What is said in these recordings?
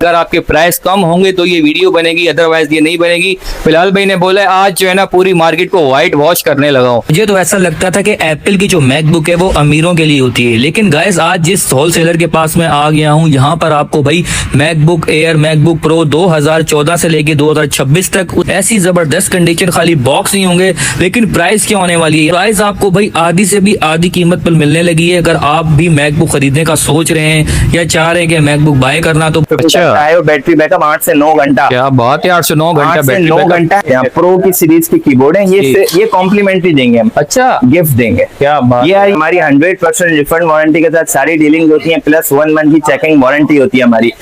अगर आपके प्राइस कम होंगे तो ये वीडियो बनेगी, अदरवाइज ये नहीं बनेगी। फिलहाल भाई ने बोला आज जो है ना पूरी मार्केट को व्हाइट वॉश करने लगा हूँ। मुझे तो ऐसा लगता था कि एप्पल की जो मैकबुक है वो अमीरों के लिए होती है, लेकिन गाइस आज जिस होलसेलर के पास मैं आ गया हूँ यहाँ पर आपको भाई मैकबुक एयर, मैकबुक प्रो 2014 से लेके 2026 तक ऐसी जबरदस्त कंडीशन, खाली बॉक्स नहीं होंगे लेकिन प्राइस क्या होने वाली है। प्राइस आपको भाई आधी से भी आधी कीमत पर मिलने लगी है। अगर आप भी मैकबुक खरीदने का सोच रहे हैं या चाह रहे हैं कि मैकबुक बाय करना, तो बैटरी बैकअप 8 से 9 घंटा। क्या बात है, 8 से 9 घंटा बैटरी 9 घंटा। प्रो की सीरीज की कीबोर्ड है ये कॉम्प्लीमेंटली देंगे हम। अच्छा, गिफ्ट देंगे। क्या बात। ये हमारी 100% रिफंड वारंटी के साथ सारी डीलिंग होती है, प्लस 1 मंथ की चेकिंग वारंटी होती है हमारी।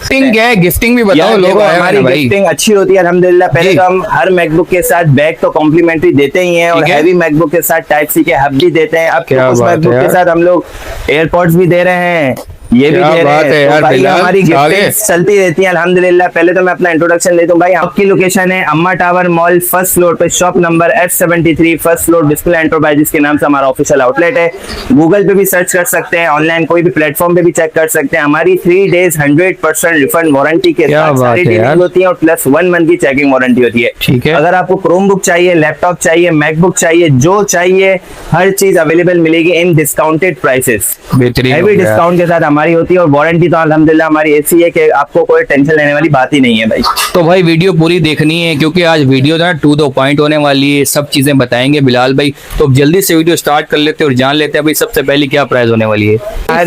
गिफ्टिंग भी बताओ लोगों, हमारी गिफ्टिंग अच्छी होती है अल्हम्दुलिल्लाह। पहले तो हम हर मैकबुक के साथ बैग तो कॉम्प्लीमेंट्री देते ही हैं, और हैवी मैकबुक के साथ टाइप सी के हब भी देते हैं। अब कुछ मैकबुक के साथ हम लोग एयरपॉड्स भी दे रहे हैं, ये भी दे रहे हैं। तो भाई हमारी गिफ्टिंग चलती रहती है अल्हम्दुलिल्लाह। पहले तो मैं अपना इंट्रोडक्शन देता हूँ भाई। आपकी लोकेशन है अम्मा टावर मॉल फर्स्ट फ्लोर पे, shop number F73 first floor, display enterprises के नाम से हमारा ऑफिशियल आउटलेट है। गूगल पे भी सर्च कर सकते हैं, ऑनलाइन कोई भी प्लेटफॉर्म पे भी चेक कर सकते हैं। हमारी 3 डेज 100% रिफंड वारंटी के साथ सारी डीलिंग होती है, और प्लस 1 मंथ की चेकिंग वारंटी होती है। ठीक है। अगर आपको क्रोम बुक चाहिए, लैपटॉप चाहिए, मैकबुक चाहिए, जो चाहिए हर चीज अवेलेबल मिलेगी इन डिस्काउंटेड प्राइसेस। हैवी डिस्काउंट के साथ हमारी होती है, और वारंटी तो अल्हम्दुलिल्लाह हमारी ऐसी है कि आपको कोई टेंशन लेने वाली बात ही नहीं है भाई। तो भाई वीडियो पूरी देखनी है, क्योंकि आज वीडियो ना टू द पॉइंट होने वाली है, सब चीजें बताएंगे बिलाल भाई। तो जल्दी से वीडियो स्टार्ट कर लेते हैं और जान लेते हैं भाई सबसे पहले क्या प्राइस होने वाली है।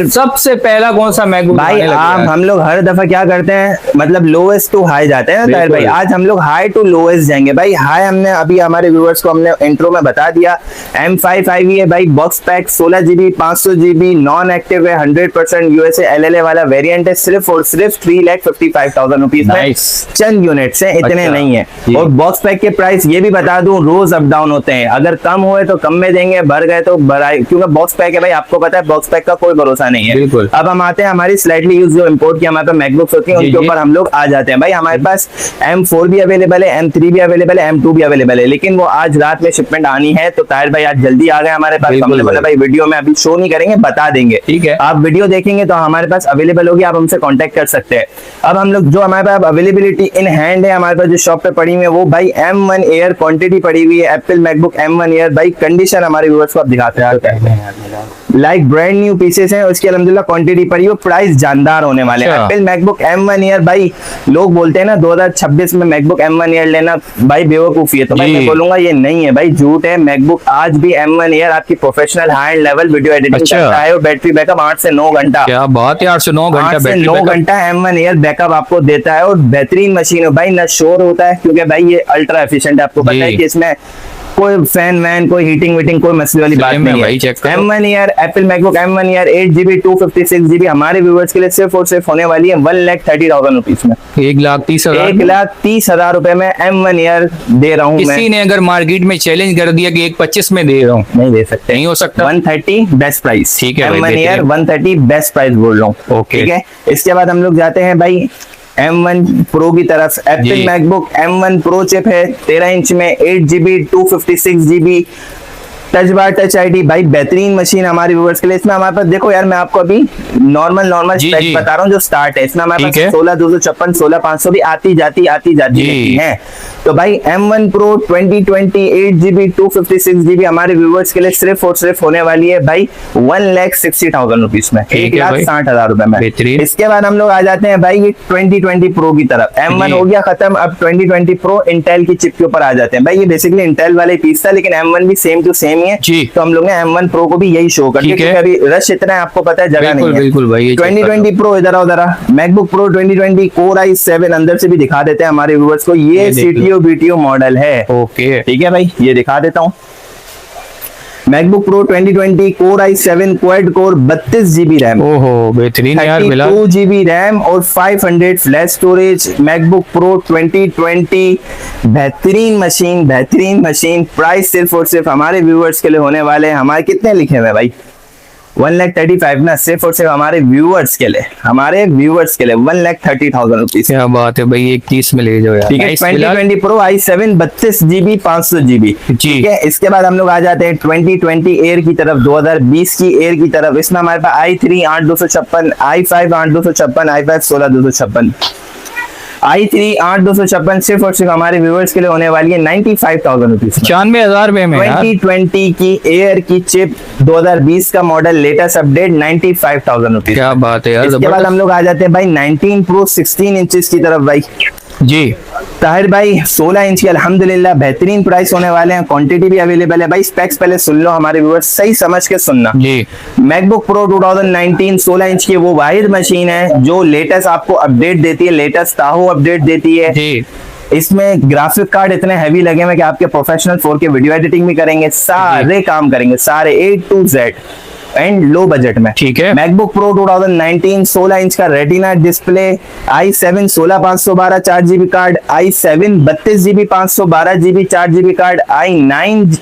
सबसे पहला कौन सा मैकबुक भाई? हम लोग हर दफा क्या करते हैं, मतलब लोएस्ट टू हाई जाते हैं ताहिर भाई। आज हम लोग हाई टू लोएस्ट जाएंगे भाई। हाई हमने अभी हमारे व्यूअर्स को हमने इंट्रो में बता दिया। M5 है भाई, box pack 16 GB 500 GB, non active है, 100% USA LLA वाला वेरिएंट है। सिर्फ और सिर्फ 3,55,000 रुपीज में चंद यूनिट्स है, इतने नहीं है। और बॉक्स पैक के प्राइस ये भी बता दूं, रोज अप डाउन होते हैं। अगर कम हुए तो कम में देंगे, बढ़ गए तो बढ़ाए, क्योंकि बॉक्स पैक है भाई, आपको पता है बॉक्स पैक का कोई भरोसा नहीं है। अब हम आते हैं हमारी स्लाइटली यूज जो इंपोर्ट की हमारे पास मैकबुक्स होती है, उनके ऊपर हम लोग आ जाते हैं भाई। हमारे पास M4 भी अवेलेबल है, M3 भी अवेलेबल है, M2 भी अवेलेबल है, लेकिन वो आज रात में शिपमेंट आनी है। तो ताहिर भाई आज जल्दी आ गए हमारे पास। हमने बोला भाई वीडियो में अभी शो नहीं करेंगे, बता देंगे। ठीक है, आप वीडियो देखेंगे तो हमारे पास अवेलेबल होगी, आप हमसे कांटेक्ट कर सकते हैं। अब हम लोग जो हमारे पास अवेलेबिलिटी इन हैंड है, हमारे पास जो शॉप पे पड़ी हुई है, वो भाई M1 एयर क्वांटिटी पड़ी हुई है। एप्पल मैकबुक M1 एयर भाई, कंडीशन हमारे व्यूअर्स को आप दिखाते हैं लाइक ब्रांड न्यू पीसेस हैं, उसकी अल्हम्दुलिल्लाह क्वांटिटी पड़ी है, प्राइस जानदार होने वाले हैं। एप्पल मैकबुक M1 एयर भाई, लोग बोलते हैं ना 2026 में मैकबुक M1 एयर लेना भाई बेवकूफी है, तो भाई मैं बोलूंगा ये नहीं है भाई, झूठ है। मैकबुक आज भी M1 एयर आपकी professional high and level video editing करता है, और बैटरी बैकअप 8 से 9 घंटा। क्या बात है, 8 से 9 घंटा M1 एयर बैकअप आपको देता है, और बेहतरीन मशीन है भाई। ना शोर होता है, क्योंकि भाई ये अल्ट्रा एफिशिएंट है, आपको पता है कि इसमें कोई फैन वैन, कोई हीटिंग वीटिंग, कोई मसले वाली बात नहीं है। M1 air Apple MacBook M1 air 8 GB 256 GB हमारे व्यूअर्स के लिए सिर्फ और सिर्फ होने वाली है 1,30,000 रुपीज में। 1,30,000 रुपए में M1 एयर दे रहा हूँ। किसी ने अगर मार्केट में चैलेंज कर दिया कि 1,25 में दे रहा हूँ, नहीं दे सकते, नहीं हो सकता। 130 बेस्ट प्राइस। ठीक है, M1 एयर 130 बेस्ट प्राइस बोल रहा हूँ। ठीक है, इसके बाद हम लोग जाते हैं भाई M1 Pro की तरफ। Apple MacBook M1 Pro chip है 13 इंच में, 8 GB 256 GB, touch bar touch ID भाई, बेहतरीन मशीन हमारे व्यूअर्स के लिए। इसमें हमारे पास देखो यार, मैं आपको अभी नॉर्मल स्पेक बता रहा हूँ जो स्टार्ट है। इसमें हमारे पास 16,256, 16,500 भी आती जाती है। तो भाई M1 Pro 2020 8 GB 256 GB हमारे व्यूअर्स के लिए सिर्फ और सिर्फ होने वाली है भाई 1,60,000 रुपीज में, 1,60,000 रुपए में। इसके बाद हम लोग आ जाते हैं भाई ये 2020 Pro की तरफ। M1 हो गया खत्म, अब 2020 Pro इंटेल की चिप के ऊपर आ जाते हैं भाई। ये बेसिकली इंटेल वाले पीस था, लेकिन M1 भी सेम टू सेम है, तो हम लोग ने M1 Pro को भी यही शो कर दिया, क्योंकि अभी रश इतना है, आपको पता है जगह नहीं है। बिल्कुल भाई, 2020 Pro इधर आओ जरा। मैकबुक Pro 2020 Core i7 अंदर से भी दिखा देते हैं हमारे व्यूअर्स को। ये CTO BTO मॉडल है। ओके, ठीक है भाई, ये दिखा देता हूँ। MacBook Pro 2020 Core i7 quad core 32 GB RAM, ओहो बेहतरीन यार, 2 GB रैम और 500 फ्लैश स्टोरेज। मैकबुक Pro 2020 बेहतरीन मशीन। प्राइस सिर्फ और सिर्फ हमारे व्यूअर्स के लिए होने वाले हैं। हमारे कितने लिखे हुए भाई? 1,35,000 ना, सिर्फ और सिर्फ हमारे व्यूअर्स के लिए 1,30,000 रुपीज। क्या बात है भाई, 21 में ले जाओ यार। ठीक है, 2020 Pro i7 32 GB 500 GB। ठीक है, इसके बाद हम लोग आ जाते हैं 2020 एयर की तरफ, 2020 की एयर की तरफ। इसमें हमारे पास i3 8,256, i5 8,256, i5 16,256। i3 8256 सिर्फ और सिर्फ हमारे व्यूअर्स के लिए होने वाली है 95,000 रुपीज। 95,000 रुपए में यार। 2020 की एयर की चिप 2020 का मॉडल लेटेस्ट अपडेट 95,000 रुपीज। क्या बात है यार। इसके बाद हम लोग आ जाते हैं भाई 19 प्रो 16 इंचेस की तरफ भाई। जी ताहिर भाई 16 इंच की अल्हम्दुलिल्लाह बेहतरीन प्राइस होने वाले हैं, क्वांटिटी भी अवेलेबल है भाई। स्पेक्स पहले सुन लो हमारे व्यूअर्स, सही समझ के सुनना। जी मैकबुक प्रो 2019 16 इंच की वो वाहिद मशीन है जो लेटेस्ट आपको अपडेट देती है, लेटेस्ट ताहू अपडेट देती है। जी इसमें ग्राफिक कार्ड इतने हैवी लगे हुए कि आपके प्रोफेशनल 4K वीडियो एडिटिंग भी करेंगे, सारे काम करेंगे, सारे A to Z and low budget में। ठीक है। मैकबुक प्रो 2019 16 इंच का retina display, i7 16512 4GB card, i7 32GB 512GB 4GB card, i9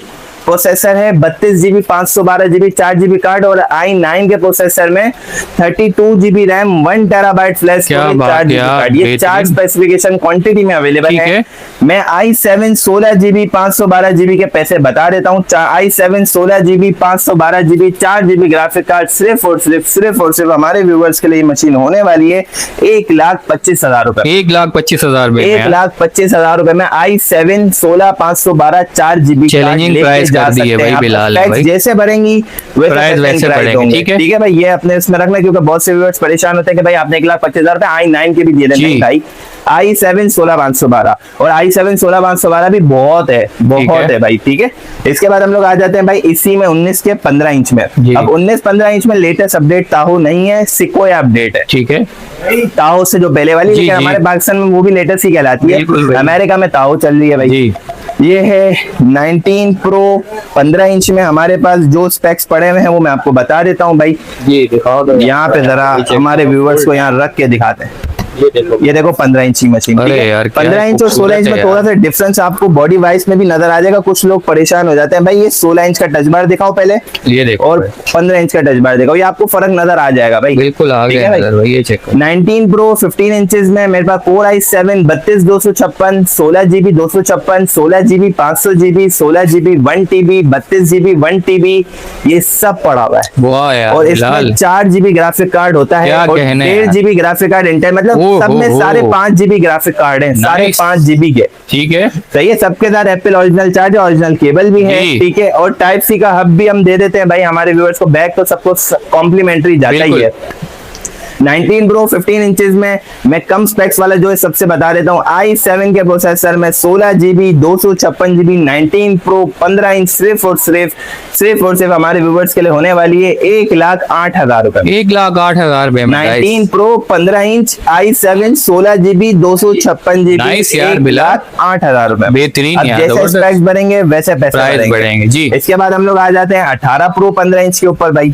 processor है 32GB 512GB 4GB कार्ड और i9 के प्रोसेसर में 32GB RAM 1 TB flash storage 4GB card. ये चार स्पेसिफिकेशन क्वांटिटी में अवेलेबल है। मैं i7 16GB 512GB के पैसे बता देता हूँ। i7 16GB 512GB 4GB graphic card सिर्फ और सिर्फ हमारे व्यूअर्स के लिए मशीन होने वाली है 1,25,000 रुपए। 1,25,000 रुपए। 1,25,000 रुपए में i7 16 512 4GB चैलेंजिंग प्राइस कर दी है भाई बिलाल भाई। जैसे भरेंगी वैसे पड़ेंगे। ठीक है भाई, ये अपने इसमें रखना क्योंकि बहुत से व्यूअर्स परेशान होते हैं कि भाई आपने 1,25,000 रुपए i9 के भी दिए नहीं भाई। i7 16512 और i7 16512 भी बहुत है भाई। ठीक है, इसके बाद हम लोग आ जाते हैं भाई इसी में 19 के 15 इंच में। अब 19-15 इंच में लेटेस्ट अपडेट ताहू नहीं है, सिकोया अपडेट है। ठीक है, ताहू से जो पहले वाली लेकिन हमारे पाकिस्तान में वो भी लेटेस्ट ही कहलाती है। अमेरिका में ताहू चल रही है भाई। ये है 19 प्रो 15 इंच में हमारे पास जो स्पेक्स पड़े हुए हैं वो मैं आपको बता देता हूँ भाई। ये दिखाओ यहाँ पे जरा हमारे व्यूअर्स को यहाँ रख के दिखाते हैं। ये देखो 15 इंच की मशीन। 15 इंच और 16 इंच में थोड़ा सा डिफरेंस आपको बॉडी वाइज में भी नजर आ जाएगा। कुछ लोग परेशान हो जाते हैं भाई ये 16 इंच का टच बार दिखाओ पहले, ये देखो, और 15 इंच का टच बार दिखाओ, ये आपको फर्क नजर आ जाएगा भाई। बिल्कुल आ गया भाई, ये चेक करो। 19 प्रो 15 इंचेस में मेरे पास Core i7 32,256 16GB 256 16GB 500GB 16GB 1TB 32GB 1TB ये सब पड़ा हुआ है। वाह यार, और इसमें 4GB ग्राफिक कार्ड होता है और 1.5GB ग्राफिक कार्ड इंटेल, मतलब सब में सारे 5GB ग्राफिक कार्ड हैं, सारे 5GB के। ठीक है, सही है। सबके साथ एप्पल ओरिजिनल चार्ज है, ओरिजिनल केबल भी है। ठीक है, और टाइप सी का हब भी हम दे देते हैं भाई हमारे व्यूअर्स को। बैक तो सबको कॉम्प्लीमेंट्री जाता ही है। 19 प्रो 15 इंचेस में मैं कम स्पेक्स वाला जो है सबसे बता देता हूँ। i7 के प्रोसेसर में 16GB 256GB 19 प्रो 15 इंच सिर्फ और सिर्फ हमारे व्यूअर्स के लिए होने वाली है 1,08,000 रुपए। 1,08,000 रुपए में 19 pro 15 inch i7 16GB 256GB 1,08,000 रुपए। बेहतरीन। जैसे स्पेक्स बढ़ेंगे वैसे पैसे बढ़ेंगे जी। इसके बाद हम लोग आ जाते हैं 18 प्रो 15 इंच के ऊपर भाई।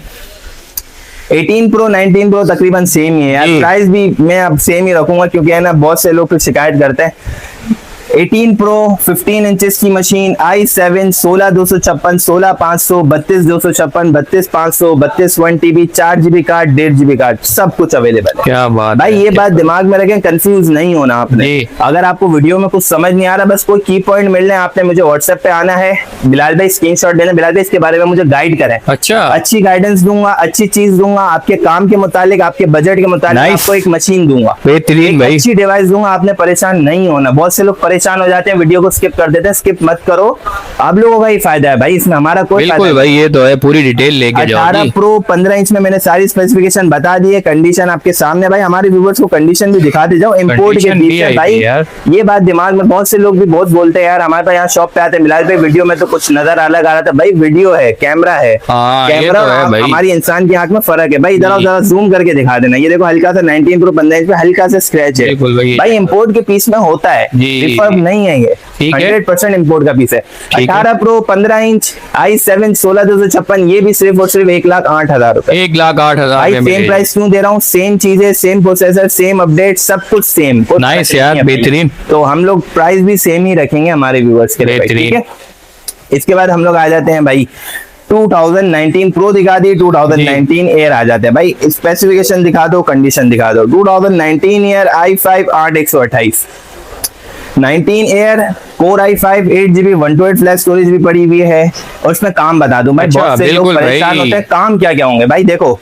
18 प्रो 19 प्रो तकरीबन सेम ही है यार, प्राइस भी मैं अब सेम ही रखूंगा क्योंकि है ना बहुत से लोग फिर शिकायत करते हैं। 18 प्रो 15 इंचेस की machine i7 16,256 16,500 32,256 32,500 32 1TB 4GB card 1.5GB card सब कुछ अवेलेबल है। क्या बात भाई, ये बात दिमाग में रखें, कंफ्यूज नहीं होना आपने। अगर आपको वीडियो में कुछ समझ नहीं आ रहा, बस कोई की पॉइंट मिलने आपने मुझे व्हाट्सएप पे आना है, बिलाल भाई स्क्रीनशॉट देना, बिलाल भाई इसके बारे में मुझे गाइड करें। अच्छा, अच्छी गाइडेंस दूंगा, अच्छी चीज दूंगा, आपके काम के मुतालिक आपके बजट के मुतालिक आपको एक मशीन दूंगा, बेहतरीन भाई अच्छी डिवाइस दूंगा, आपने परेशान नहीं होना। बहुत से लोग परेशान हो जाते हैं, वीडियो को स्किप कर देते हैं, स्किप मत करो, आप लोगों का ही फायदा है भाई, इसमें हमारा कोई फायदा नहीं। भाई ये तो है, पूरी डिटेल लेके जाओ। 18 प्रो 15 इंच में मैंने सारी स्पेसिफिकेशन बता दी है, कंडीशन आपके सामने भाई, हमारे व्यूअर्स को कंडीशन भी दिखा दे जाओ। इंपोर्ट के पीछे भाई ये बात दिमाग में, बहुत से लोग भी बहुत बोलते हैं यार हमारे पास यहाँ शॉप पे आते हैं बिलाल भाई वीडियो में तो कुछ नजर अलग आ रहा था। भाई वीडियो है, कैमरा है, कैमरा हमारी इंसान की आंख में फर्क है भाई। इधर जरा जूम करके दिखा देना, ये देखो हल्का सा 19 प्रो 15 इंच पे हल्का सा स्क्रैच है भाई, इंपोर्ट के पीस में होता है, रिफर्ब नहीं है ये, 100% इंपोर्ट का पीस है। 18 प्रो 15 इंच i7 16,256 ये भी सिर्फ और सिर्फ 1,08,000 रुपए। 1,08,000 सेम प्राइस क्यों दे रहा हूँ, सेम चीजें, सेम प्रोसेसर, सेम अपडेट, सब कुछ सेम। नाइस यार, बेहतरीन। तो हम लोग प्राइस भी सेम ही रखेंगे हमारे व्यूअर्स के लिए, ठीक है। इसके बाद हम लोग आ जाते हैं भाई 2019 प्रो दिखा दी, 2019 एयर आ जाते हैं भाई। स्पेसिफिकेशन दिखा दो, कंडीशन दिखा दो। 2019 air i5 8128 19 air Core i5 8GB 128 flash storage भी पड़ी हुई है। और इसमें काम बता दूं भाई, बहुत से लोग परेशान होते हैं काम क्या क्या होंगे भाई। देखो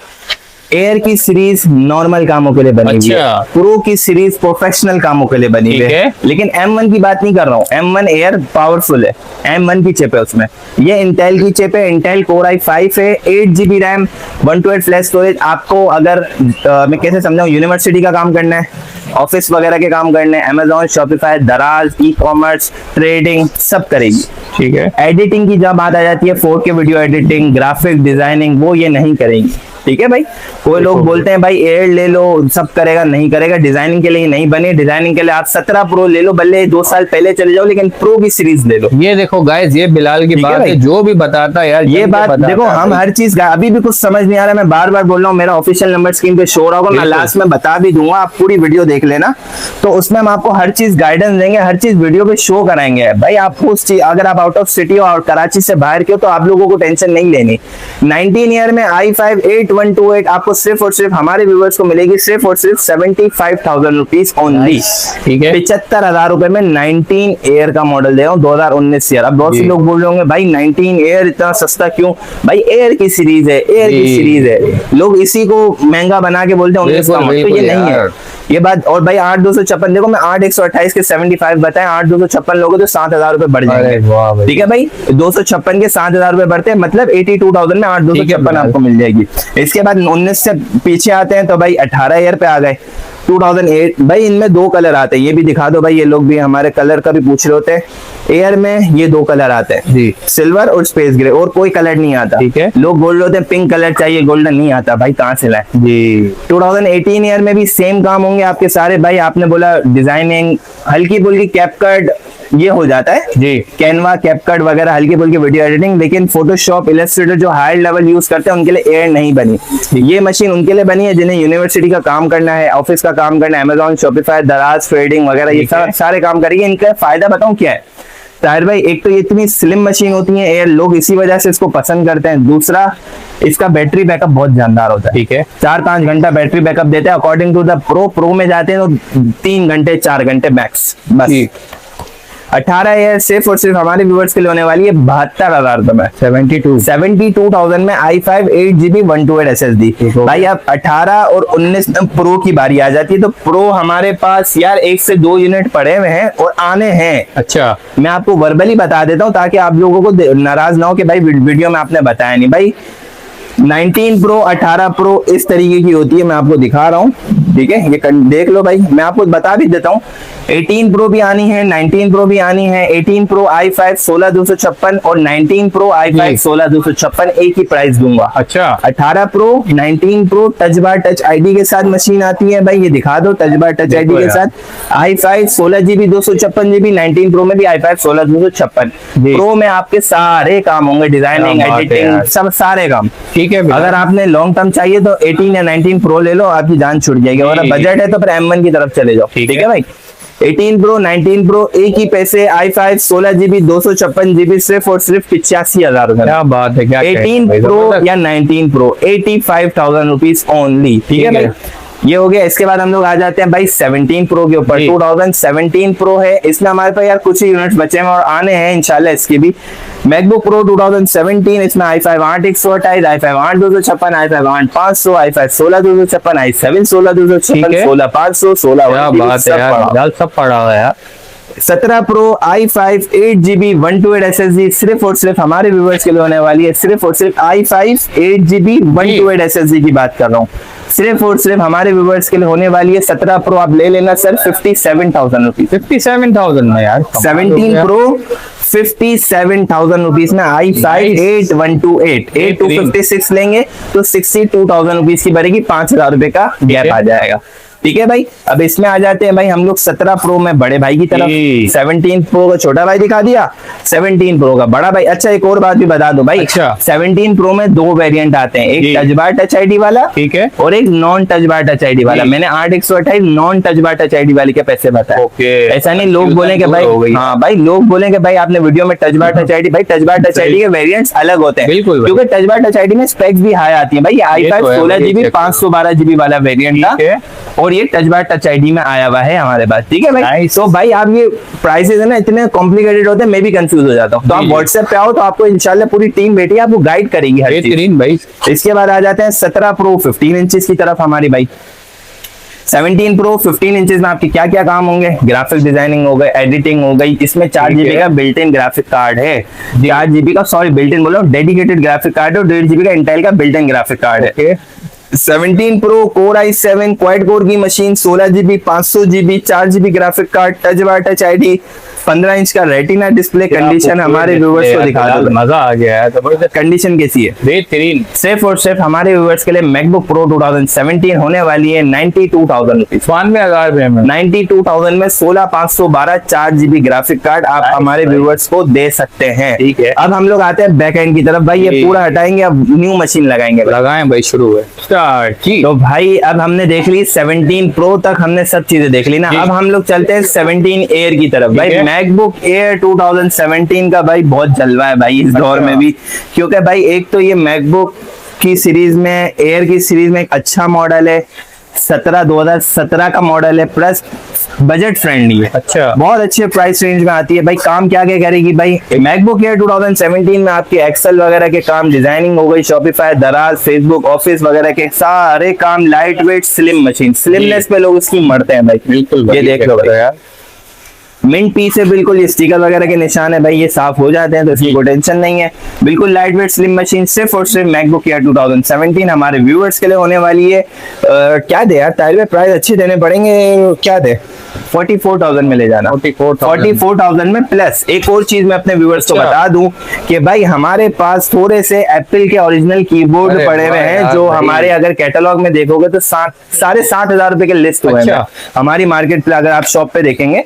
एयर की सीरीज नॉर्मल कामों के लिए बनी हुई है, अच्छा। प्रो की सीरीज प्रोफेशनल कामों के लिए बनी हुई ठीक है। है। लेकिन M1 की बात नहीं कर रहा हूँ, M1 एयर पावरफुल है, M1 की चिप है उसमें। ये इंटेल की चिप है, इंटेल कोर i5 है, 8 GB रैम, 128 फ्लैश स्टोरेज। आपको अगर मैं कैसे समझाऊं, यूनिवर्सिटी का काम करना है, ऑफिस वगैरह के काम करने हैं, Amazon, Shopify, दराज, ई कॉमर्स, ट्रेडिंग सब करेगी। ठीक है। एडिटिंग की जब बात आ जाती है, 4K video editing, graphic designing, वो ये नहीं करेगी। ठीक है भाई। कोई लोग बोलते हैं भाई एयर ले लो, सब करेगा, नहीं करेगा। डिजाइनिंग के लिए नहीं बनी, डिजाइनिंग के लिए आप 17 प्रो ले लो, भले 2 साल पहले चले जाओ, लेकिन प्रो की सीरीज ले लो। ये देखो गाइस, ये बिलाल की ठीक है बात भाई। है, जो भी बताता है यार, ये जम के बात बताता देखो, है हम भाई। हर चीज अभी भी कुछ समझ नहीं आ रहा, मैं बार बार बोल रहा हूँ, मेरा ऑफिशियल नंबर स्क्रीन पे शो रहा होगा, मैं बिल्कुल। लास्ट में बता भी दूंगा, आप पूरी वीडियो देख लेना। तो उसमें हम आपको हर चीज गाइडेंस देंगे, हर चीज वीडियो पे शो कराएंगे भाई। आपको उस चीज, अगर आप आउट ऑफ सिटी हो और कराची से बाहर के हो, तो आप लोगों को टेंशन नहीं लेनी। 19 ईयर में i5 8128 आपको सिर्फ और सिर्फ हमारे व्यूवर्स को मिलेगी, सिर्फ और सिर्फ 75,000 रुपीज ओनली। ठीक है। 75,000 रुपए में 19 एयर का मॉडल दे रहा हूँ, 2019 ईयर। अब बहुत से जी। लोग बोल रहे होंगे भाई 19 एयर इतना सस्ता क्यों? भाई एयर की सीरीज है, एयर की जी। सीरीज है, लोग इसी को महंगा बना के बोलते हैं 19 का बिल्कुल, मॉडल, तो ये बिल्कुल नहीं है यार। ये बात। और भाई 8,256 देखो, मैं 8,128 के 75 बताए, 8,256 लोगों तो 7,000 रुपए बढ़ अरे जाएंगे। वाह भाई। ठीक है भाई, 256 के 7,000 रुपए बढ़ते हैं, मतलब 82,000 में 8,256 आपको मिल जाएगी। इसके बाद 19 से पीछे आते हैं तो भाई 18 ईयर पे आ गए, 2008। भाई इनमें 2 कलर आते हैं, ये भी दिखा दो भाई, ये लोग भी हमारे कलर का भी पूछ रहे होते हैं। एयर में ये 2 कलर आते हैं जी। सिल्वर और स्पेस ग्रे, और कोई कलर नहीं आता। ठीक है। लोग बोल रहे होते हैं पिंक कलर चाहिए, गोल्डन नहीं आता भाई, कहाँ से लाए? जी। 2018 ईयर में भी सेम काम होंगे आपके सारे भाई। आपने बोला डिजाइनिंग, हल्की फुल्की कैपकट ये हो जाता है जी। कैनवा, कैपकट वगैरह, हल्की फुल्की वीडियो एडिटिंग। लेकिन फोटोशॉप, इलस्ट्रेटर जो हायर लेवल यूज करते हैं, उनके लिए एयर नहीं बनी। ये मशीन उनके लिए बनी है जिन्हें यूनिवर्सिटी का काम करना है, ऑफिस का काम करना है, Amazon, Shopify, दराज, ट्रेडिंग वगैरह, ये ठीक है। सारे काम करेगी। इनका फायदा बताऊं क्या है ताहिर भाई? एक तो ये इतनी स्लिम मशीन होती है एयर, लोग इसी वजह से इसको पसंद करते हैं। दूसरा, इसका बैटरी बैकअप बहुत जानदार होता है। ठीक है। 4-5 घंटा बैटरी बैकअप देते हैं, अकॉर्डिंग टू द प्रो में जाते हैं तो 3 घंटे 4 घंटे मैक्स बस। जी। 18 ईयर सिर्फ और सिर्फ हमारे व्यूवर्स के लिए होने वाली है 72,000 रुपए में। 72,000 में i5 8GB 128 SSD। ठीक हो भाई अब 18 और 19 में प्रो की बारी आ जाती है, तो प्रो हमारे पास यार 1 से 2 यूनिट पड़े हुए हैं और आने हैं। अच्छा। मैं आपको वर्बली बता देता हूँ ताकि आप लोगों को नाराज ना हो कि भाई वीडियो में आपने बताया नहीं। भाई 19 प्रो 18 प्रो इस तरीके की होती है, मैं आपको दिखा रहा हूँ। ठीक है, ये देख लो भाई, मैं आपको बता भी देता हूँ। 18 प्रो भी आनी है, 19 प्रो भी आनी है। 18 प्रो i5 16,256 और 19 प्रो i5 16,256 एक ही प्राइस दूंगा। अच्छा। 18 pro 19 pro touch bar touch ID के साथ मशीन आती है भाई, ये दिखा दो, टच बार टच आईडी के साथ। i5 16GB 256GB, 19 प्रो में भी i5 16,256। प्रो में आपके सारे काम होंगे, डिजाइनिंग, क्या बात है एडिटिंग, यार। सब सारे काम। ठीक है। अगर आपने लॉन्ग टर्म चाहिए तो 18 या 19 प्रो ले लो, आपकी जान छूट जाएगी। और जी। बजट है तो फिर M1 की तरफ चले जाओ। ठीक ठीक है है भाई। 18 प्रो 19 प्रो एक ही पैसे, i5 16GB 256GB सिर्फ और सिर्फ 85,000 रुपए। क्या बात है, क्या 18 प्रो या 19 प्रो 85,000 रुपीज ओनली। ठीक है भाई, ये हो गया। इसके बाद हम लोग आ जाते हैं भाई 17 प्रो के ऊपर। 2017 प्रो है, इसमें हमारे पास यार कुछ ही यूनिट्स बचे हैं और आने हैं इंशाल्लाह इसके भी। मैकबुक प्रो 2017, इसमें i5 8,128, i5 8,256, i5 8,500, i5 16,256, i7 16,256, 16,500, 16 क्या बात है यार, सब पड़ा हुआ है यार। 17 प्रो i5 8GB 128 SSD सिर्फ और सिर्फ हमारे व्यूवर्स के लिए होने वाली है। सिर्फ और सिर्फ i5 8GB 128 SSD की बात कर रहा हूँ, सिर्फ और सिर्फ हमारे व्यूवर्स के लिए होने वाली है। 17 प्रो आप ले लेना सर 57,000 रुपीज। 57,000 में यार। 17 प्रो 57,000 रुपीज में i5 8128 8256 लेंगे तो 62,000 रुपीज की बढ़ेगी, 5,000 रुपए का गैप आ जाएगा। ठीक है भाई, अब इसमें आ जाते हैं भाई हम लोग 17 प्रो में बड़े भाई की तरफ। 17 प्रो का छोटा भाई दिखा दिया, 17 प्रो का बड़ा भाई। अच्छा एक और बात भी बता दो भाई। अच्छा। 17 प्रो में 2 वेरिएंट आते हैं, एक टच बार टच आईडी वाला, ठीक है, और एक non touch bar touch ID वाला। मैंने 8,128 non touch bar touch ID वाले के पैसे बताए। ओके। ऐसा नहीं लोग बोले कि भाई, हाँ भाई लोग बोले कि भाई आपने वीडियो में टच बार टच आईडी, भाई टच बार टच आईडी के वेरिएंट्स अलग होते हैं। बिल्कुल, क्योंकि टच बार टच आईडी में स्पेक्स भी हाई आती है भाई। i5 16GB 512GB वाला वेरिएंट था, और और ये टच बार टच आईडी में आया हुआ है हमारे पास, ठीक है भाई। तो भाई आप ये प्राइसेस है ना इतने कॉम्प्लिकेटेड होते हैं, मैं भी कंफ्यूज हो जाता हूँ। तो आप व्हाट्सएप पे आओ तो आपको इंशाल्लाह पूरी टीम बैठी है, आपको गाइड करेगी हर चीज भाई। इसके बाद आ जाते हैं 17 प्रो 15 इंचेस की तरफ हमारी भाई। 17 प्रो 15 इंचेस में आपके क्या क्या काम होंगे, ग्राफिक डिजाइनिंग हो गई, एडिटिंग हो गई, इसमें 4 GB का बिल्ट इन ग्राफिक कार्ड है, 4 GB का, सॉरी बिल्ट इन बोलो, डेडिकेटेड ग्राफिक कार्ड है, और 1.5 GB का इंटेल का बिल्ट इन ग्राफिक कार्ड है। 17 pro core i7 quad core की मशीन, 16 GB 500 GB 4 GB graphic card, touch bar touch ID, 15 inch का रेटिना डिस्प्ले। कंडीशन हमारे व्यूअर्स को दिखा दो, मजा आ गया है। जबरदस्त कंडीशन कैसी है, बेहतरीन। सिर्फ और सिर्फ हमारे व्यूअर्स के लिए मैकबुक प्रो 2017 होने वाली है 92,000 रुपीज, 92,000 में। 92,000 में 16,512 4 GB ग्राफिक कार्ड आप हमारे व्यूअर्स को दे सकते हैं। ठीक है। अब हम लोग आते हैं बैक एंड की तरफ भाई, ये पूरा हटाएंगे, अब न्यू मशीन लगाएंगे। लगाएं भाई, शुरू है स्टार्ट। तो भाई अब हमने देख ली 17 प्रो तक, हमने सब चीजें देख ली ना। अब हम लोग चलते हैं 17 एयर की तरफ भाई। मैकबुक एयर 2017 का भाई बहुत जलवा है भाई इस दौर में भी, क्योंकि भाई एक तो ये मैकबुक की सीरीज में, एयर की सीरीज में एक अच्छा मॉडल है, 2017 का मॉडल है, प्लस बजट फ्रेंडली है। अच्छा, बहुत अच्छे प्राइस रेंज में आती है भाई। काम क्या क्या करेगी भाई, मैकबुक एयर 2017 में आपके एक्सेल वगैरह के काम, डिजाइनिंग हो गई, शॉपिफाई, दराज, फेसबुक, ऑफिस वगैरह के सारे काम, light weight, slim machine, slimness पे लोग इसकी मरते हैं भाई। बिल्कुल ये देख लो भाई, यार, मिंट पीस है बिल्कुल, ये स्टिकर वगैरह के निशान है भाई, ये साफ हो जाते हैं तो इसकी कोई टेंशन नहीं है। बिल्कुल लाइट वेट स्लिम मशीन, सिर्फ और सिर्फ मैकबुक एयर 2017 हमारे व्यूअर्स के लिए होने वाली है। क्या दे यार ताहिर भाई, प्राइस अच्छे देने पड़ेंगे, क्या दे, 44,000 में ले जाना। 44,000 में प्लस एक और चीज मैं अपने व्यूअर्स को बता दूं कि भाई हमारे पास थोड़े से एप्पल के ओरिजिनल कीबोर्ड पड़े हुए हैं, जो हमारे अगर कैटलॉग में देखोगे तो 60,000 रुपए के लिस्ट हुए हैं हमारी मार्केट पे। अगर आप शॉप पे देखेंगे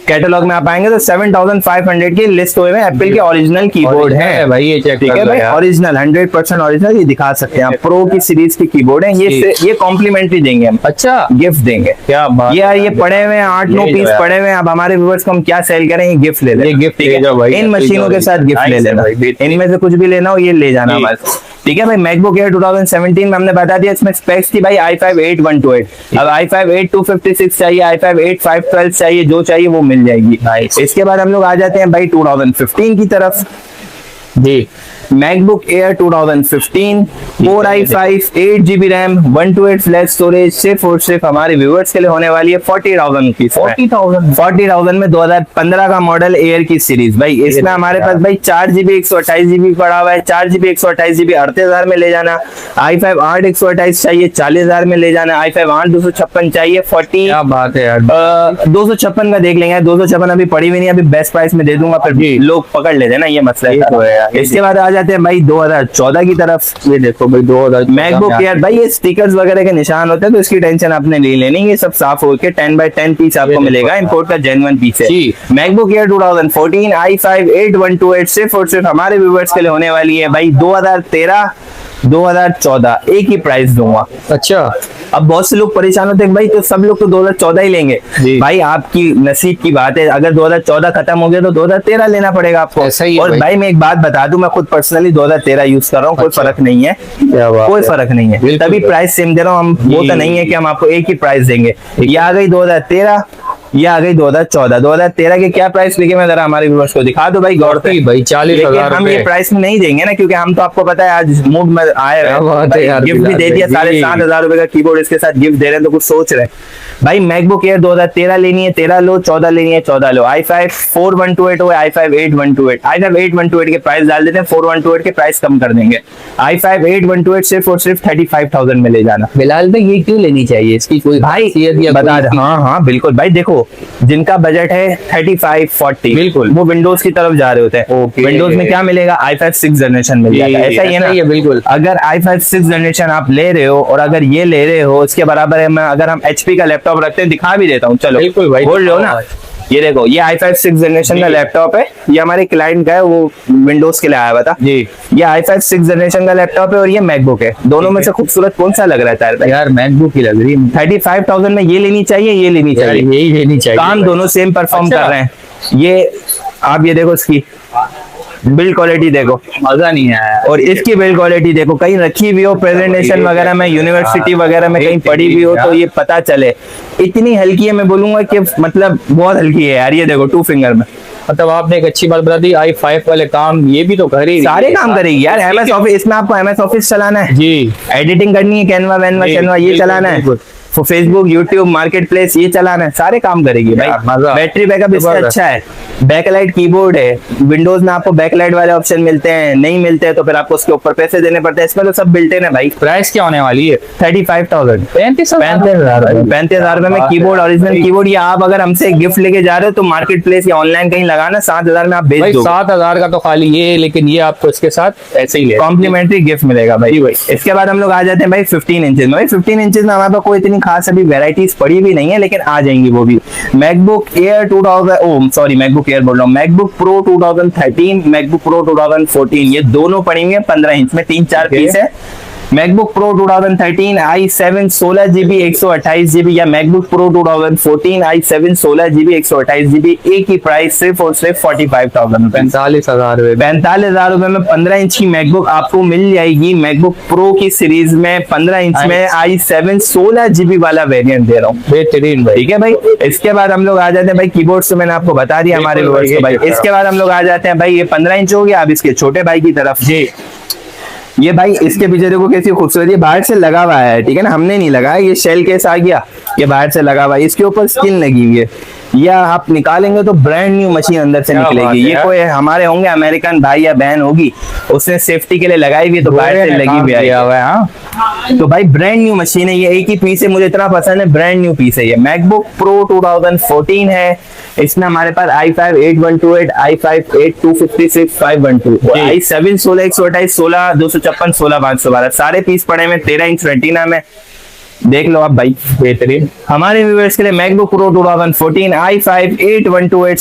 कैटलॉग में आप आएंगे तो 7,500 की लिस्ट हुए हैं, एप्पल के ओरिजिनल कीबोर्ड है भाई, ये चेक ठीक है भाई, ओरिजिनल 100% ओरिजिनल, ये दिखा सकते हैं आप। प्रो की सीरीज के कीबोर्ड है, ये कॉम्प्लीमेंट्री देंगे हम, अच्छा गिफ्ट देंगे। क्या बात, ये पड़े हुए हैं 8-9 पीस पड़े हुए हैं। अब हमारे व्यूअर्स को हम क्या सेल करें, ये गिफ्ट ले लें, गिफ्ट इन मशीनों के साथ गिफ्ट ले लेना, इनमें से कुछ भी लेना हो ये ले जाना हमारे, ठीक है भाई। मैकबुक एयर 2017 में हमने बता दिया, इसमें स्पेक्स थी भाई i5 8-128, अब i5 8-256 चाहिए, i5 8-512 चाहिए, जो चाहिए वो मिल जाएगी। इसके बाद हम लोग आ जाते हैं भाई 2015 की तरफ जी। MacBook Air 2015 4 i5 8 GB RAM 128 flash storage, सिर्फ और सिर्फ हमारे व्यूअर्स के लिए होने वाली है 40,000 की। 40,000 में 2015 का मॉडल एयर की सीरीज भाई। इसमें हमारे पास भाई 4 GB 128 GB पड़ा हुआ है, 4 GB 128 GB 38,000 में ले जाना। i5 8 128 चाहिए 40,000 में ले जाना। i5 8 256 चाहिए 40, क्या बात है यार, 256 का देख लेंगे, 256 अभी पड़ी हुई नहीं, अभी बेस्ट प्राइस में दे दूंगा, फिर लोग पकड़ लेते हैं ना, ये मसला है। इसके बाद आ जाते हैं भाई 2014 की तरफ। ये देखो भाई 2000 मैकबुक एयर भाई, ये स्टिकर्स वगैरह के निशान होते हैं तो इसकी टेंशन आपने नहीं लेनी, ये सब साफ होके 10x10 पीस आपको मिलेगा, इंपोर्ट का जेन्युइन पीस है। मैकबुक एयर 2014 i5 8-128 सिर्फ और सिर्फ हमारे व्यूअर्स के लिए होने वाली है भाई 2013-2014 एक ही प्राइस दूंगा। अच्छा, अब बहुत से लोग परेशान होते हैं भाई, तो सब लोग तो 2014 ही लेंगे भाई, आपकी नसीब की बात है। अगर 2014 खत्म हो गया तो 2013 लेना पड़ेगा आपको। ऐसा ही है और भाई मैं एक बात बता दूं, मैं खुद पर्सनली 2013 यूज कर रहा हूँ, कोई फर्क नहीं है, कोई फर्क नहीं है, तभी प्राइस सेम दे रहा हूँ। हम वो तो नहीं है कि हम आपको एक ही प्राइस देंगे। ये आ गई 2013, ये आ गई 2014। 2013 के क्या प्राइस लिखे, मैं जरा हमारे व्यूअर्स को दिखा दो भाई गौर से भाई, 40,000 हम ये प्राइस में नहीं देंगे ना, क्योंकि हम तो आपको पता है आज मूड में आए हैं, गिफ्ट भी दे दिया, 7,500 रुपए का कीबोर्ड इसके साथ गिफ्ट दे रहे हैं, तो कुछ सोच रहे हैं भाई। मैकबुक एयर 2013 लेनी है 13 लो, 14 लेनी है 14 लो। i5 4-128 हो, i5 8-128, i5 8-128 के प्राइस डाल देते हैं, 4-128 के प्राइस कम कर देंगे। i5 8-128 सिर्फ और सिर्फ 35,000 में ले जाना। बिलाल भाई ये क्यों लेनी चाहिए, इसकी कोई भाई बता दे। हाँ बिल्कुल भाई, देखो जिनका बजट है 35-40 बिल्कुल वो विंडोज की तरफ जा रहे होते हैं। विंडोज में क्या मिलेगा, i5 6 जनरेशन मिल जाएगा, ऐसा ही है ना। बिल्कुल, अगर i5 6 जनरेशन आप ले रहे हो और अगर ये ले रहे हो, इसके बराबर है मैं अगर हम HP का लैपटॉप रखते हैं, दिखा भी देता हूँ, चलो बिल्कुल भाई बोल रहे हो ना। ये देखो ये i5 6 जनरेशन का लैपटॉप है, ये हमारे क्लाइंट का है, वो विंडोज के लिए आया हुआ था जी। ये i5 6 जनरेशन का लैपटॉप है और ये मैकबुक है। दोनों में से खूबसूरत कौन सा लग रहा है यार? मैकबुक ही लग रही है। 35,000 में ये लेनी चाहिए, ये लेनी चाहिए, यही लेनी चाहिए। काम दोनों सेम परफॉर्म कर रहे हैं। ये आप ये देखो इसकी बिल्ड क्वालिटी देखो, मजा नहीं आया। और इसकी बिल्ड क्वालिटी देखो, कहीं रखी हुई हो प्रेजेंटेशन वगैरह में, यूनिवर्सिटी वगैरह में कहीं पड़ी हुई हो तो ये पता चले। इतनी हल्की है, मैं बोलूंगा कि मतलब बहुत हल्की है यार। ये देखो 2 फिंगर में, मतलब आपने एक अच्छी बात बता दी, i5 वाले काम ये भी तो घर ही सारे काम करेगी यार। एमएस ऑफिस, इसमें आपको एमएस ऑफिस चलाना है जी, एडिटिंग करनी है, कैनवा वैनवा कैनवा ये चलाना है, फेसबुक यूट्यूब मार्केट प्लेस ये चलाना है, सारे काम करेगी भाई। मजा। बैटरी बैकअप इसका अच्छा है, बैकलाइट कीबोर्ड है। विंडोज में आपको बैकलाइट वाले ऑप्शन मिलते हैं, नहीं मिलते हैं तो फिर आपको उसके ऊपर पैसे देने पड़ते हैं। इसमें तो सब बिल्ट इन है भाई। प्राइस क्या होने वाली है? 35,000 35,000 रुपए में कीबोर्ड, ओरिजिनल कीबोर्ड। या आप अगर हमसे गिफ्ट लेके जा रहे हो तो मार्केट प्लेस या ऑनलाइन कहीं लगाना, 7,000 में आप बेच भाई दो। 7,000 का तो खाली ये, लेकिन ये आपको इसके साथ ऐसे ही ले कॉम्प्लीमेंट्री गिफ्ट मिलेगा भाई। इसके बाद हम लोग आ जाते हैं भाई 15 इंचेस में। भाई 15 इंचेस में हमारे पास कोई इतनी खास अभी वैरायटीज पड़ी भी नहीं है, लेकिन आ जाएंगी वो भी। मैकबुक एयर 2000 मैकबुक एयर बोल रहा हूँ, मैकबुक प्रो 2013, मैकबुक प्रो 2014, ये दोनों पड़ी हुई है 15 इंच में, 3-4 पीस है। MacBook pro 2013 i7 16GB 128GB या MacBook pro 2014 i7 16GB 128GB, एक ही प्राइस सिर्फ और सिर्फ 45,000 रुपए। 45,000 रुपए। 45,000 रुपए में 15 इंच की मैकबुक आपको मिल जाएगी। मैकबुक प्रो की सीरीज में 15 इंच में i7 16GB वाला वेरिएंट दे रहा हूँ। बेहतरीन भाई। ठीक है भाई। इसके बाद हम लोग आ जाते हैं भाई कीबोर्ड से, मैंने आपको बता दिया हमारे व्यूअर्स को भाई। इसके बाद हम लोग आ जाते हैं भाई, ये 15 इंच हो गया। अब इसके छोटे भाई की तरफ जी, ये भाई इसके पीछे देखो कैसी खूबसूरत, ये बाहर से लगा हुआ है, ठीक है ना, हमने नहीं लगाया, ये शेल केस आ गया, ये बाहर से लगा हुआ है, इसके ऊपर स्किन लगी हुई है। या आप निकालेंगे तो ब्रांड न्यू मशीन अंदर से निकलेगी। ये कोई हमारे होंगे अमेरिकन भाई या बहन होगी, उसने सेफ्टी के लिए लगाई हुई है तो बाहर से लगी हुई है। तो भाई ब्रांड न्यू मशीन है ये, एक ही पीस है, मुझे इतना पसंद है, ब्रांड न्यू पीस है ये। मैकबुक प्रो 2014 है, इसमें हमारे पास i5 8128, i5 8256 512, i7 16 128 16 256 16 512, सारे पीस पड़े हुए 13 इंच रेटिना में। देख लो आप भाई, बेहतरीन। हमारे व्यूअर्स के लिए मैकबुक प्रो 2014 i5 8128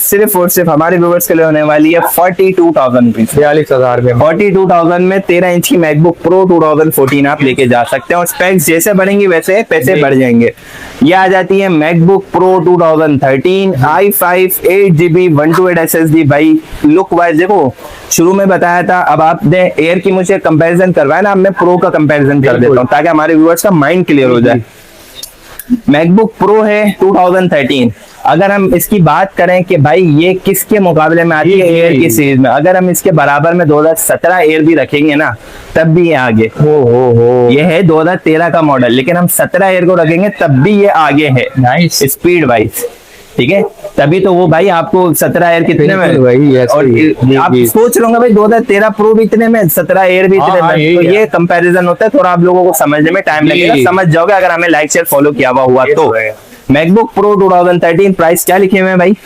सिर्फ और सिर्फ हमारे व्यूअर्स के लिए होने वाली है 42,000 रुपीज। 42,000 में 42,000 में 13 इंच की मैकबुक प्रो 2014 आप लेके जा सकते हैं, और स्पेक्स जैसे बढ़ेंगी वैसे पैसे बढ़ जाएंगे। ये आ जाती है MacBook pro 2013 i5 8GB 128 SSD। भाई लुक वाइज देखो, शुरू में बताया था, अब आपने एयर की मुझे कंपैरिजन करवाया ना, अब मैं प्रो का कंपैरिजन कर देता हूँ ताकि हमारे व्यूअर्स का माइंड क्लियर हो जाए। मैकबुक प्रो है 2013। अगर हम इसकी बात करें कि भाई ये किसके मुकाबले में आती है एयर की सीरीज में, अगर हम इसके बराबर में 2017 एयर भी रखेंगे ना तब भी ये आगे। ये है 2013 का मॉडल, लेकिन हम 17 एयर को रखेंगे तब भी ये आगे है। नाइस। स्पीड वाइज, ठीक है, तभी तो वो भाई आपको 17 एयर कितने में, वही और आप सोच रहे होंगे भाई 2013 प्रो भी इतने में, 17 एयर भी इतने में, तो ये कंपैरिजन होता है। थोड़ा आप लोगों को समझने में टाइम लगेगा, समझ जाओगे अगर हमें लाइक शेयर फॉलो किया हुआ तो। मैकबुक प्रो 2013 प्राइस क्या लिखे हुए हैं भाई?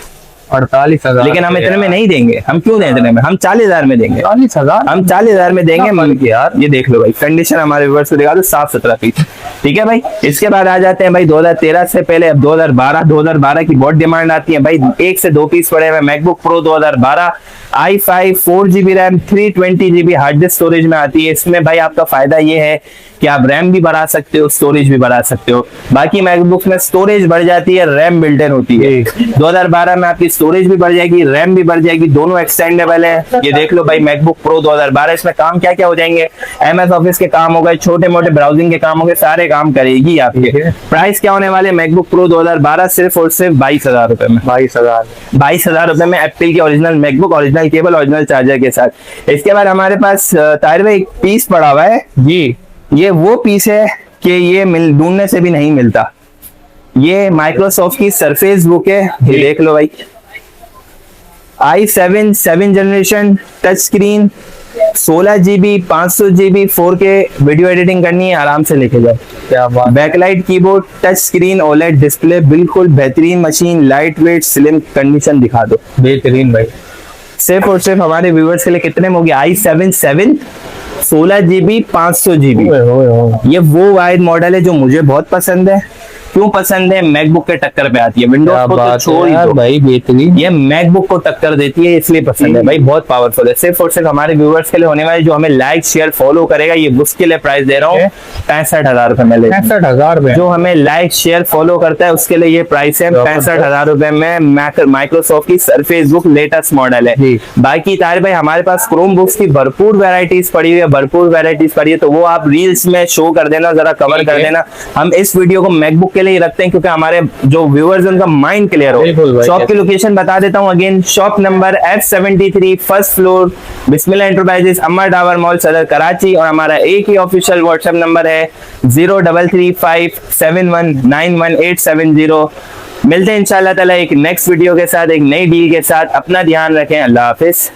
48,000। लेकिन हम इतने में नहीं देंगे। हम क्यों दें इतने में? हम 40,000 में देंगे। 40,000 हम 40,000 में देंगे यार। ये देख लो भाई, कंडीशन हमारे व्यूअर्स को दिखा दो, साफ सुथरा पीस। ठीक है भाई। इसके बाद आ जाते हैं भाई 2013 से पहले, अब 2012 की बहुत डिमांड आती है भाई। 1 से 2 पीस पड़े हुए MacBook pro 2012 i5 4GB RAM 320GB hard disk storage में आती है। इसमें भाई आपका फायदा ये है कि आप रैम भी बढ़ा सकते हो, स्टोरेज भी बढ़ा सकते हो। बाकी मैकबुक में स्टोरेज बढ़ जाती है, रैम बिल्ट इन होती है। 2012 में आपकी स्टोरेज भी बढ़ जाएगी, रैम भी बढ़ जाएगी, दोनों एक्सटेंडेबल है। ये देख लो भाई मैकबुक प्रो 2012, इसमें काम क्या क्या हो जाएंगे? MS ऑफिस के काम हो गए, छोटे मोटे ब्राउजिंग के काम हो गए, सारे काम करेगी आपके। प्राइस क्या होने वाले मैकबुक प्रो 2012? सिर्फ और सिर्फ 22,000 रुपए में। 22,000 रुपए में एप्पल की original MacBook, original cable, original charger के साथ। इसके बाद हमारे पास ताहिर भाई एक पीस पड़ा हुआ है जी। ये वो पीस है कि ये ढूंढने से भी नहीं मिलता। ये माइक्रोसॉफ्ट की सरफेस बुक है, ये देख लो भाई। i7 7 generation touch screen, 16GB 500GB 4K video editing करनी है, आराम से लेके जाओ। क्या बात। Backlight keyboard, touch screen, OLED display, बिल्कुल बेहतरीन machine, light weight, slim, condition दिखा दो। बेहतरीन भाई। सिर्फ और सिर्फ हमारे व्यूअर्स के लिए कितने में होगी? i7 7 16GB 500GB। ये वो वाइड मॉडल है जो मुझे बहुत पसंद है, क्यों पसंद है, मैकबुक के टक्कर पे आती है, विंडोज को तो छोड़ ही दो भाई, बेहतरीन। ये मैकबुक को टक्कर देती है, इसलिए पसंद है भाई, बहुत पावरफुल है। सिर्फ और सिर्फ हमारे व्यूअर्स के लिए होने वाले, जो हमें लाइक शेयर फॉलो करेगा, ये उसके लिए प्राइस दे रहा हूँ 65,000 रुपए में। 65,000 में जो हमें लाइक शेयर फॉलो करता है उसके लिए ये प्राइस है 65,000 रुपए में। माइक्रोसॉफ्ट की सरफेस बुक लेटेस्ट मॉडल है। बाकी तारे भाई हमारे पास क्रोम बुक्स की भरपूर वैरायटीज पड़ी हुई है, भरपूर वैरायटीज पड़ी है, तो वो आप रील्स में शो कर देना, जरा कवर कर देना। हम इस वीडियो को मैकबुक के लिए ही रखते हैं क्योंकि हमारे जो व्यूअर्स उनका माइंड क्लियर हो। शॉप की लोकेशन बता देता हूँ again, shop number F73 first floor, Bismillah Enterprises, Amma Tower Mall, Saddar Karachi. और हमारा एक ही ऑफिशियल व्हाट्सएप नंबर है 0335719180। मिलते हैं इंशाल्लाह ताला एक नेक्स्ट वीडियो के साथ, एक नई डील के साथ। अपना ध्यान रखें, अल्लाह हाफिज।